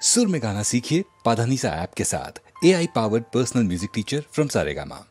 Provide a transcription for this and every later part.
सुर में गाना सीखिए पाधानीसा ऐप के साथ। AI powered personal music teacher from Saregama.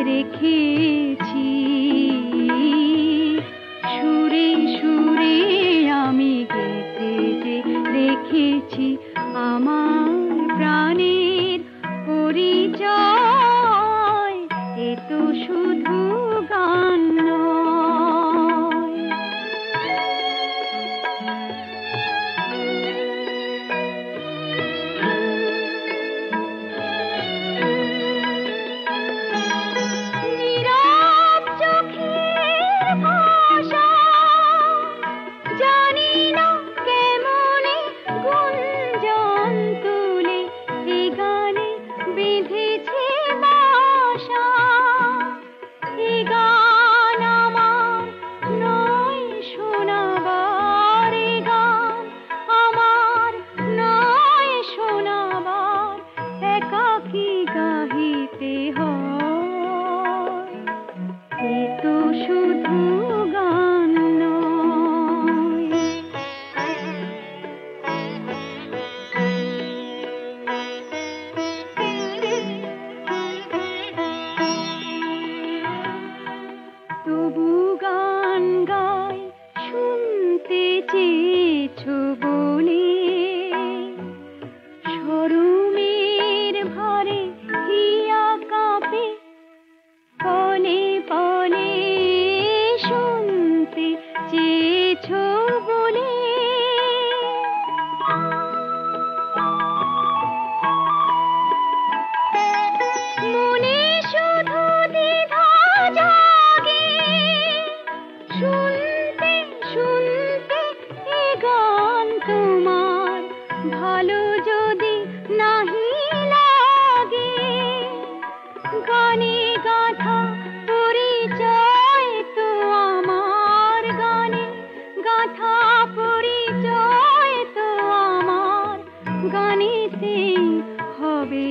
রেখেছি সুরে সুরে আমি শুনতে চেয়েছো বলে শরমের ভারে হিয়া কাঁপে পলে পলে শুনতে চেয়েছো বলে মনে শুধু দ্বিধা জাগে শুনতে শুনতে এ গান তোমার ভালো যদি নাহি লাগে গানে গাথা পরিচয় তো আমার গানে গাথা পরিচয় তো আমার গানেতে হবে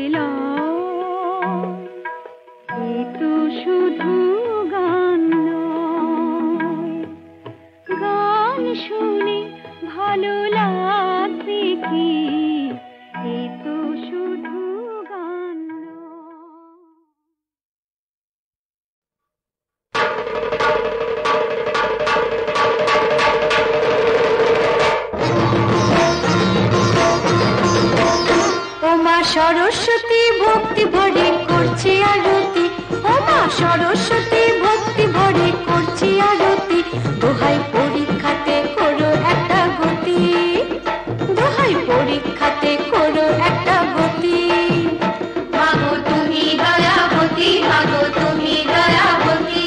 এ তো শুধু গান নয় গান শুনে ভালো লাগবে কি এ তো শুধু গান ও মা সরস্বতী ভক্তি ভরে করছি আরতি ও মা সরস্বতী ভক্তি ভরে করছি আরতি দোহাই পরীক্ষাতে করো একটা গতি দোহাই পরীক্ষাতে করো একটা গতি মাগো তুমি দয়াবতী মাগো তুমি দয়াবতী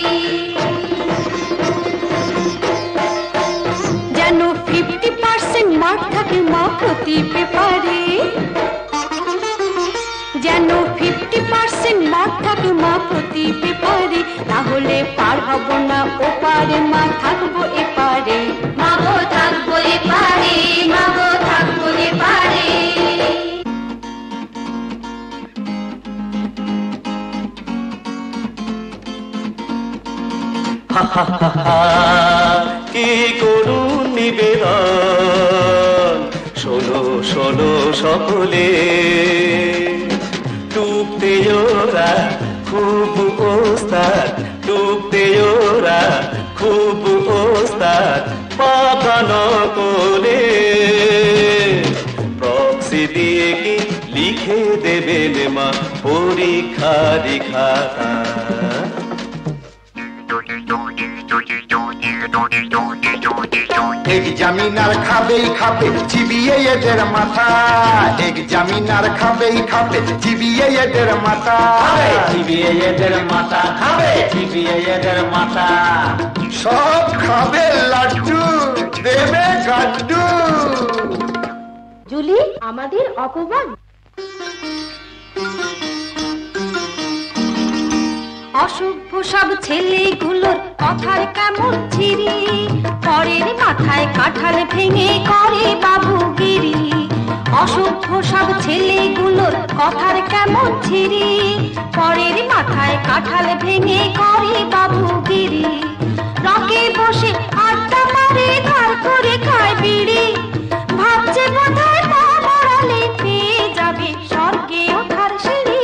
যেন 50% মার্ক থাকে মা প্রতি পেপারে যেন 50% মার্ক থাকে মা প্রতি পেপারে তাহলে পার হব না ওপারে মা থাকবো এপারে মাগো থাকবো এপারে মাগো থাকবো এপারে কি করুন নিবেদন শোনো শোনো সকলে ডুবতে ওরা খুব ওস্তাদ ডুবতে ওরা খুব ওস্তাদ পাকানো কোলে প্রক্সি দিয়ে কি লিখে দেবেন মা পরীক্ষার খাতা এক্সামিনার খাবেই খাবে চিবিয়ে এদের মাথা এক্সামিনার খাবেই খাবে চিবিয়ে এদের মাথা চিবিয়ে এদের মাথা খাবে চিবিয়ে এদের মাথা সব খাবে লাড্ডু দেবে গাড্ডু জুলি আমাদের অপমান অসভ্য সব ছেলেগুলোর কথার কেমন ছিরি পরের মাথায় কাঁঠাল ভেঙে করে বাবুগিরি অসভ্য সব ছেলেগুলোর কথার কেমন ছিরি পরের মাথায় কাঁঠাল ভেঙে করে বাবুগিরি রকে বসে আড্ডা মারে ধার করে খায় বিড়ি ভাবছে বোধহয় মা মরালে পেয়ে যাবে স্বর্গে ওঠার সিঁড়ি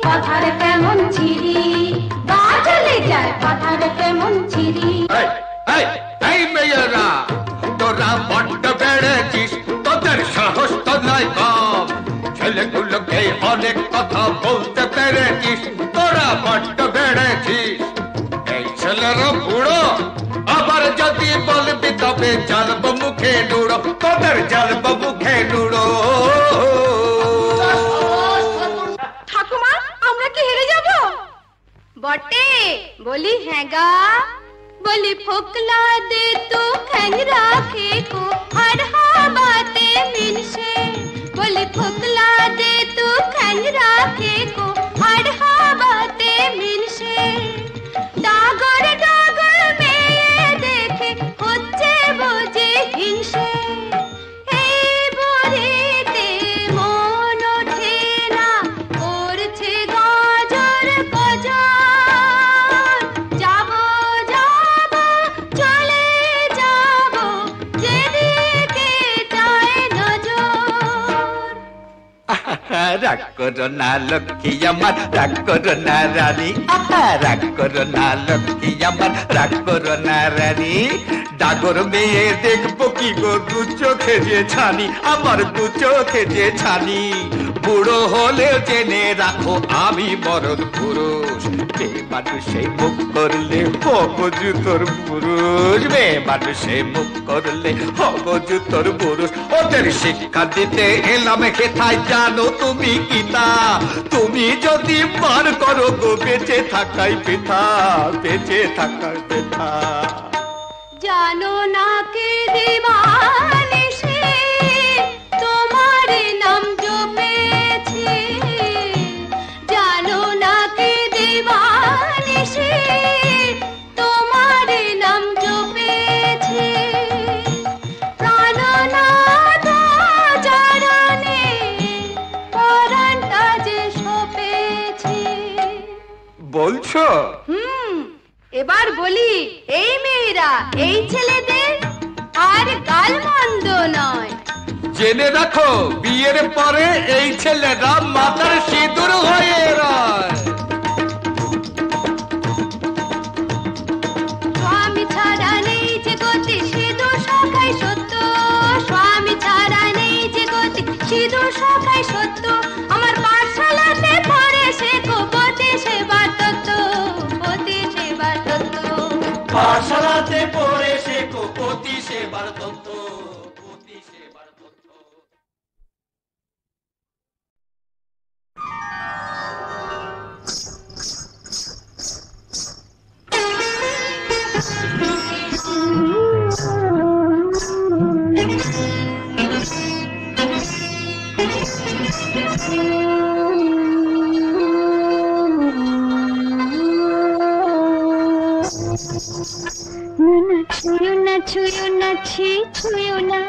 কথার কেমন ছিরি বা চলে যায় কথার কেমন ছিরি এই মেয়েরা তোরা বড্ড বেড়েছিস তোদের সাহস তো নয় কম ছেলেগুলোকে অনেক কথা বলতে পেরেছিস তোরা বড্ড বেড়েছিস এই ছেলেরা বুড়ো আবার যদি বলবি তবে জ্বালব মুখে নুড়ো তোদের জ্বালব মুখে নুড়ো ঠাকুমা আমরা কি হেরে যাব বটে বলি হ্যাঁ গা बोली फोकला दे तो खंजरा के को हर बाते मिलसे बोली फोकला दे तो खंजरा के को हर बाते मिलसे डागर डागर में देखे होचे बोझे हिंसे हे बोरेते मन ओठे ना করছে গজর গজর যাব যাব চলে যাব যে রাগ করো না লক্ষ্মী আমার, রাগ করো না রানী, রাগ করো না লক্ষ্মী আমার, রাগ করো না রানী। ডাগর মেয়ে দেখবো কি গো দু চোখে যে ছানি, আমার দু চোখে যে ছানি। বুড়ো হলে জেনে রাখো আমি মরদ পুরুষ, মেয়ে মানুষে মুখ করলে হব জুতোর পুরুষ, মেয়ে মানুষে মুখ করলে হব জুতোর পুরুষ। ওদের শিক্ষা দিতে এলাম হেথায়, জানো তুমি কি তা? তুমি যদি বার করো গো বেঁচে থাকাই বৃথা, বেঁচে থাকাই বৃথা। জানো না কে দিবানিশি তোমার নাম জপেছি, জানো না কে দিবানিশি তোমার নাম জপেছি। প্রাণনাথ চরণে পরাণটা যে সপেছি। বলছো? এবার বলি, এই মেয়েরা এই ছেলেদের আর গালমন্দ নয়। জেনে রাখো বিয়ের পরে এই ছেলেরা মাথার সিঁদুর হয়ে রয়। স্বামী ছাড়া নেই যে গতি, সিঁদুর সখাই সত্য। স্বামী ছাড়া নেই যে গতি, সিঁদুর সখাই সত্য। আমার পাঠশালাতে পড়ে শেখো পতি সেবার তত্ত্ব, পতি সেবার তত্ত্ব। পাঠশালাতে পড়ে শেখো পতি সেবার তত্ত্ব, পতি সেবার তত্ত্ব। ছুঁয়ো না ছুঁয়ো না ছি ছুঁয়ো না,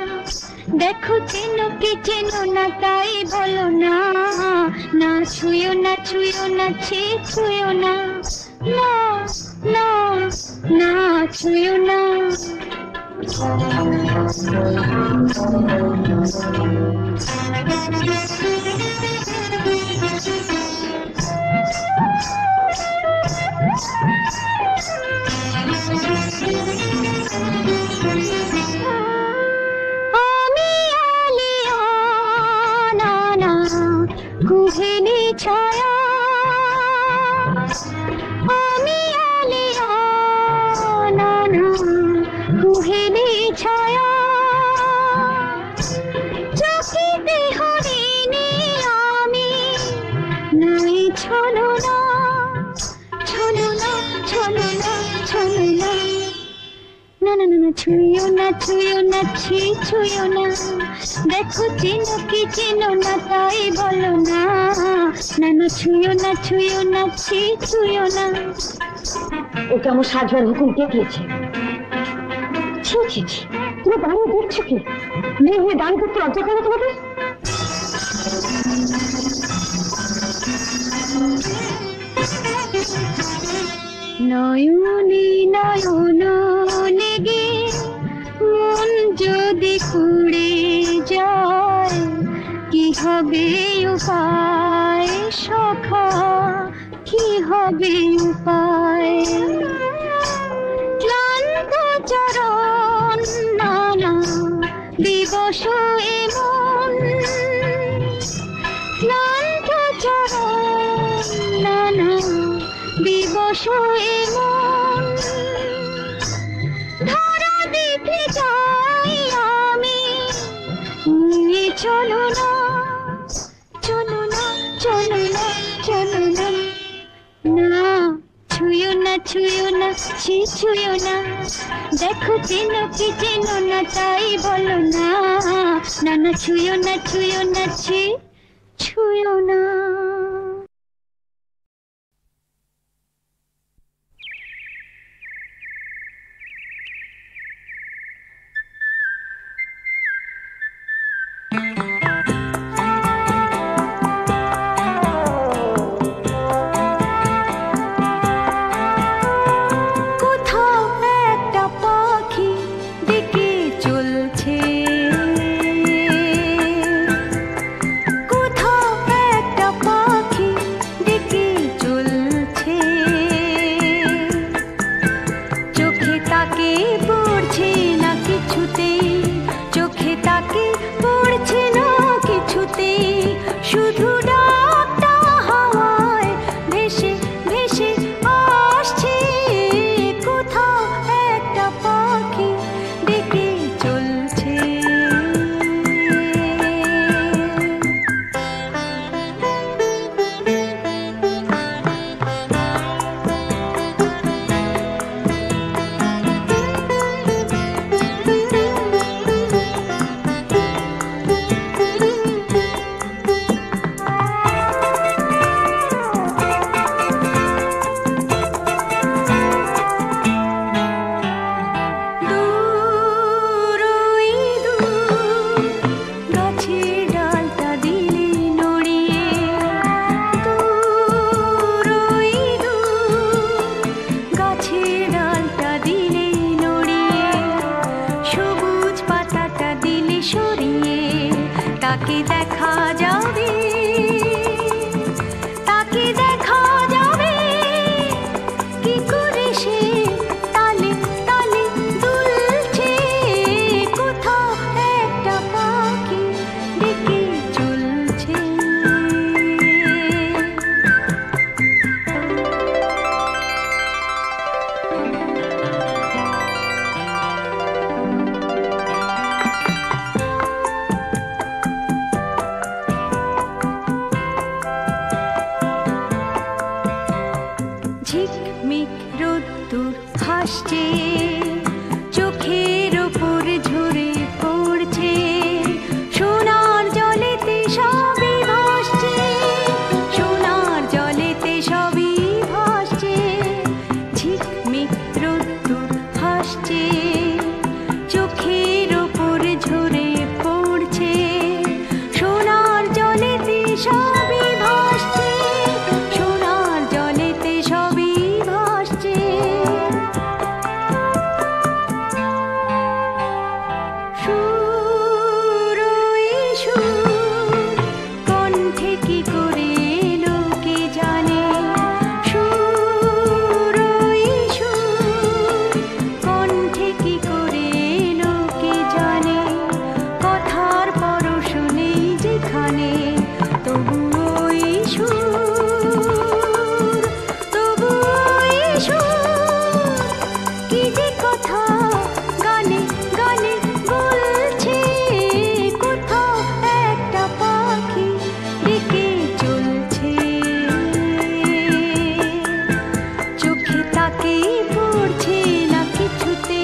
দেখো চেনো কি চেনো না তাই বলো না। না ছুঁয়ো না ছুঁয়ো না ছি ছুঁয়ো না, না না না ছুঁয়ো না। আমি আলিয়া না না কুহেলি ছায়া, আমি আলিয়া না না কুহেলি ছায়া। চোখেতে হরিণী আমি, নাই ছলো না ছলো না ছলো না ছলো না। না না না ছুঁয়ো না ছুঁয়ো না ছি ছুঁয়ো না, দেখো চেনো কি চেনো না তাই বলো না। না না ছুঁয়ো না ছুঁয়ো না ছি ছুঁয়ো না। ওকে আমার সাজবার হুকুম কে দিয়েছে? ছি ছি ছি, তুমি দাঁড়িয়ে দেখছো কি? মেয়ে হয়ে দাঁড়িয়ে করতে লজ্জা করে তোমাকে? নয়নে নয়ন লেগে মন যদি পুড়ে যায়, কি হবে উপায় সখা, কি হবে উপায়? ক্লান্ত চরণ না না দিবস এমন, ক্লান্ত চরণ না না দিবস এমন। ধরা দিতে যাই আমি, চলো না চলো না চলো না চলো না। না ছুঁয়ো না ছুঁয়ো না ছি ছুঁয়ো না, দেখো চেনো কি চেনো না তাই বলো না। না না ছুঁয়ো না ছুঁয়ো না ছি ছুঁয়ো না। কোথাও ভাসছে, চোখের ওপর ঝরে পড়ছে, সোনার জলেতে সবই ভাসছে, সোনার জলেতে সবই ভাসছে, ঝিকমিক রোদ্দুর হাসছে, চোখের ওপর ঝরে পড়ছে, সোনার জলেতে সবই ভাসছে, সোনার জলেতে সবই ভাসছে। সুর ওই সুর কণ্ঠে কি করে এলো কে জানে, সুর ওই সুর কণ্ঠে কি করে এলো কে জানে, কথার পরশ নেই যেখানে, তবু ওই সুর, তবু ওই সুর, কি যে কথা গানে গানে বলছে, কোথাও একটা পাখি ডেকে চলছে, চোখে তাকে পড়ছে না কিছুতে,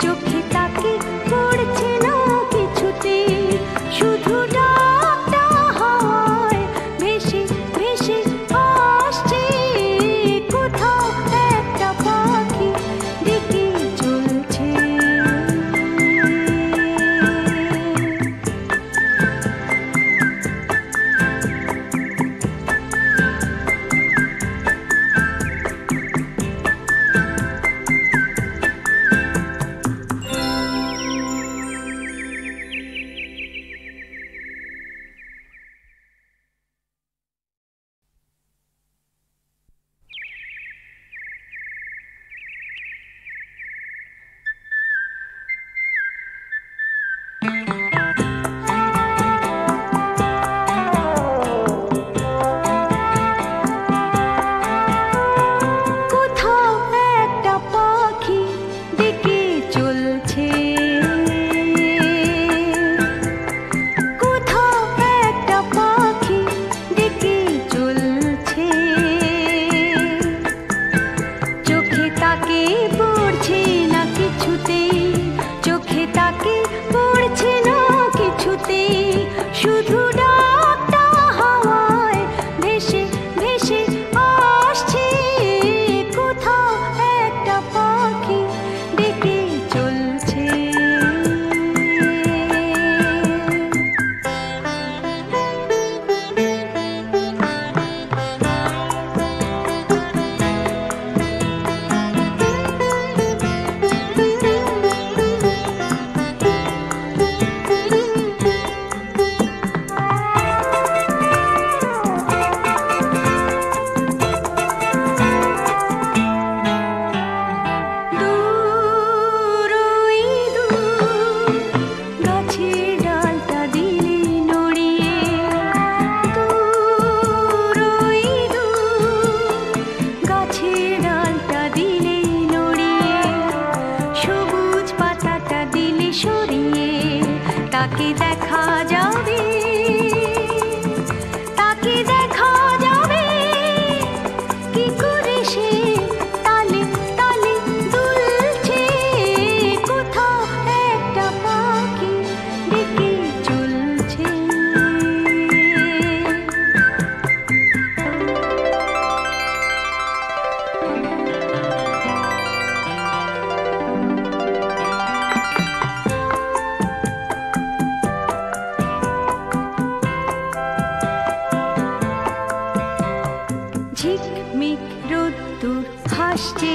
চোখে তাকে পড়ছে না কিছুতে, শুধু ডাকটা হাওয়ায় ভেসে ভেসে আসছে, কোথাও একটা পাখি ডেকে চলছে। কোথাও একটা পাখি ডেকে চলছে, কোথাও একটা পাখি ডেকে চলছে, চোখে তাকে পড়ছে না কিছুতে, চোখে তাকে পড়ছে না কিছুতে, শুধু ডাকটা হাওয়ায় ভেসে ভেসে আসছে, কোথাও একটা পাখি ডেকে চলছে। দূর ওই দূর গাছের ডালটা দিলে নড়িয়ে, দূর ওই দূর গাছের ডালটা দিলে নড়িয়ে, সবুজ পাতাটা দিলে সরিয়ে, তাকে দেখা যাবে, তাকে দেখা যাবে, কি করে সে তালে তালে দুলছে, কোথাও একটা পাখি ডেকে চলছে। ঝিকমিক রোদ্দুর হাসছে,